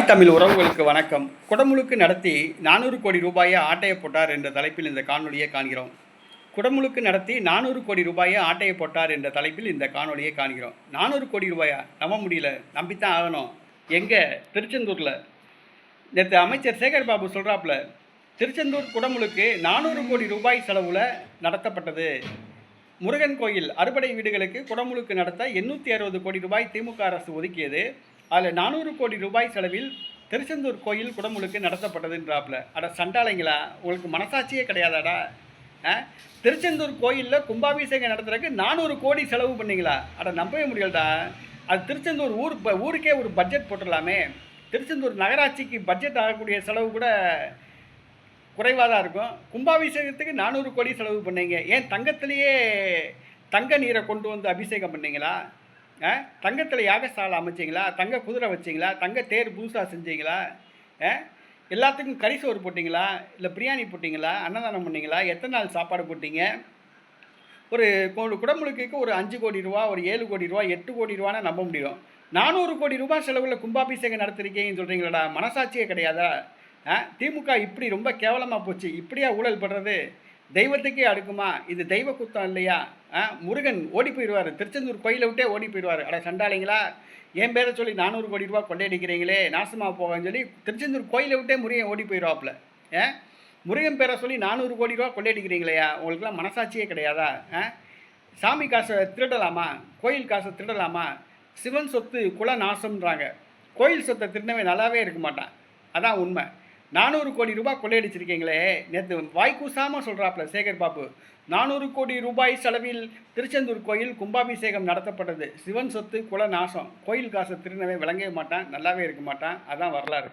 தாய் தமிழ் உறவுகளுக்கு வணக்கம். குடமுழுக்கு நடத்தி 400 கோடி ரூபாயை ஆட்டைய போட்டார் என்ற தலைப்பில் இந்த காணொலியை காண்கிறோம். குடமுழுக்கு நடத்தி 400 கோடி ரூபாயை ஆட்டைய போட்டார் என்ற தலைப்பில் இந்த காணொலியை காண்கிறோம். 400 கோடி ரூபாயா? நம்ப முடியல, நம்பித்தான் ஆகணும். எங்கே? திருச்செந்தூரில். நேற்று அமைச்சர் சேகர் பாபு சொல்கிறாப்புல, திருச்செந்தூர் குடமுழுக்கு 400 கோடி ரூபாய் செலவில் நடத்தப்பட்டது. முருகன் கோயில் அறுபடை வீடுகளுக்கு குடமுழுக்கு நடத்த 860 கோடி ரூபாய் திமுக அரசு ஒதுக்கியது. அதில் 400 கோடி ரூபாய் செலவில் திருச்செந்தூர் கோயில் குடமுழுக்கு நடத்தப்பட்டதுன்றாப்புல. அட சண்டாளைங்களா, உங்களுக்கு மனசாட்சியே கிடையாதாடா? திருச்செந்தூர் கோயிலில் கும்பாபிஷேகம் நடத்துறதுக்கு 400 கோடி செலவு பண்ணிங்களா? அட நம்பவே முடியலடா. அது திருச்செந்தூர் ஊருக்கே ஒரு பட்ஜெட் போட்டுடலாமே. திருச்செந்தூர் நகராட்சிக்கு பட்ஜெட் ஆகக்கூடிய செலவு கூட குறைவாக தான் இருக்கும். கும்பாபிஷேகத்துக்கு 400 கோடி செலவு பண்ணீங்க. ஏன் தங்கத்திலேயே தங்க நீரை கொண்டு வந்து அபிஷேகம் பண்ணீங்களா? தங்கத்தில் யாகசாலை அமைச்சிங்களா? தங்க குதிரை வச்சிங்களா? தங்க தேர் புதுசாக செஞ்சீங்களா? எல்லாத்துக்கும் கறிசோறு போட்டிங்களா? இல்லை பிரியாணி போட்டிங்களா? அன்னதானம் பண்ணிங்களா? எத்தனை நாள் சாப்பாடு போட்டிங்க? ஒரு குடமுழுக்கு ஒரு 5 கோடி ரூபா, ஒரு 7 கோடி ரூபா, 8 கோடி ரூபானா நம்ப முடியும். 400 கோடி ரூபாய் செலவில் கும்பாபிஷேகம் நடத்திருக்கீங்கன்னு சொல்கிறீங்களாடா? மனசாட்சியே கிடையாதா? திமுக இப்படி ரொம்ப கேவலமாக போச்சு. இப்படியா ஊழல் படுறது? தெய்வத்துக்கே அடுக்குமா? இது தெய்வ குத்தம் இல்லையா? முருகன் ஓடி போயிடுவார், திருச்செந்தூர் கோயிலை விட்டே ஓடி போயிடுவார். அட சண்டாளிங்களா, என் பேரை சொல்லி 400 கோடி ரூபா கொள்ளையடிக்கிறீங்களே, நாசமாக போகன்னு சொல்லி திருச்செந்தூர் கோயிலை விட்டே முருகன் ஓடி போயிடுவாப்புல. முருகன் பேரை சொல்லி 400 கோடி ரூபா கொள்ளையடிக்கிறீங்களையா? உங்களுக்குலாம் மனசாட்சியே கிடையாதா? சாமி காசை திருடலாமா? கோயில் காசை திருடலாமா? சிவன் சொத்து குல நாசம்ன்றாங்க. கோயில் சொத்தை திருடவே நல்லாவே இருக்க மாட்டான். அதான் உண்மை. 400 கோடி ரூபாய் கொள்ளையடிச்சிருக்கீங்களே. நேற்று வாய்க்கூசாமல் சொல்கிறாப்புல சேகர் பாபு, 400 கோடி ரூபாய் செலவில் திருச்செந்தூர் கோயில் கும்பாபிஷேகம் நடத்தப்பட்டது. சிவன் சொத்து குல நாசம். கோயில் காசை திருடவே விளங்கவே மாட்டான், நல்லாவே இருக்க மாட்டான். அதான் வரலாறு.